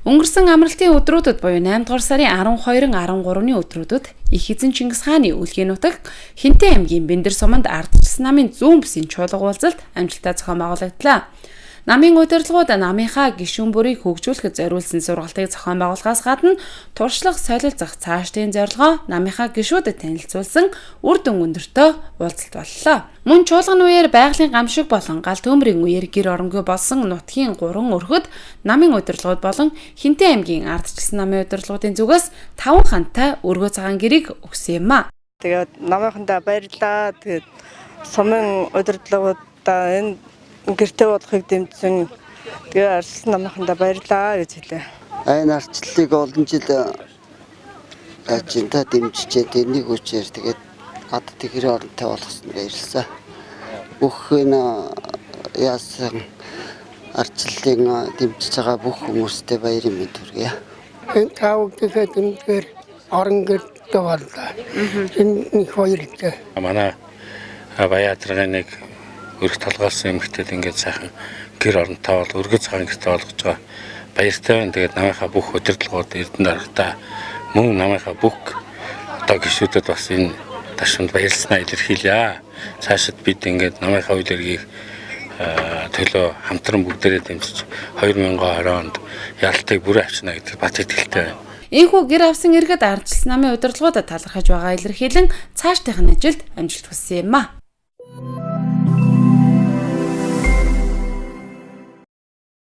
Өнгөрсөн амралтын өдрүүдэд буюу 8 дугаар сарын 12-13-ны өдрүүдэд их эзэн Чингис хааны үлгийн нутаг Хинтээ аймгийн Бэндэр суманд ардчилсан намын зүүн бүсийн чуулга уулзалт амжилттай зохион байгуулагдлаа. Намын удирдлагууд намынхаа гишүүн бүрийг хөгжүүлэхэд зориулсан сургалтыг зохион байгуулахаас гадна туршлага солилцох цаашдын зорилгоо намынхаа гишүүдэд танилцуулсан үр дүн өндөртөө уулзалт боллоо. Мөн чуулганы үеэр байгалийн гамшиг болон гал төмрийн үеэр гэр оронгүй болсон нутгийн 3 өргөд намын удирдлагууд болон Хинтээ аймгийн ардчилсан намын удирдлагуудын зүгээс 5 хантай өргөө цагаан гэрийг өгсөн юм а. Тэгээд намынхандаа баярлаа. Тэгээд сумын удирдлагуудаа энэ гэртээ болохыг дэмжсэн. Тэгээд ардчилсан намынхандаа баярлаа гэж хэлээ. Энэ ардчлалыг олон жил ажинта дэмжижээ тэрний хүчээр тэгээд одоо тэр оронтой болгосон баярлалаа. Бүх энэ яасан ардчлалын дэмжиж байгаа бүх хүмүүстээ баярын мэнд хүргэе. Энэ таавдынхаа дэмжээр орон гэртээ боллоо. Энэ их баяртай. Манай Баяатрын нэг өрх толгойлсон эмэгтэйд ингээд сайхан гэр оронтой бол өргөц цагаан гэртээ болгож байгаа. Баяртай байна. Тэгээд намынхаа бүх удирдлагууд Эрдэнэ даргатаа мөн намынхаа бүх одоо гишүүдэд бас энэ ташинд баярлснаа илэрхийлье. Цаашид бид ингээд намынхаа үйл хэргийг төлөө хамтран бүгдээрээ дэмжиж 2020 онд ялалтыг бүрэн авчна гэдэг бат итгэлтэй байна. Энэхүү гэр авсан иргэд ардчилсан намын удирдлагуудад талархаж байгаа илэрхийлэн цаашдынх нь ажилд амжилт хүссэн юм а.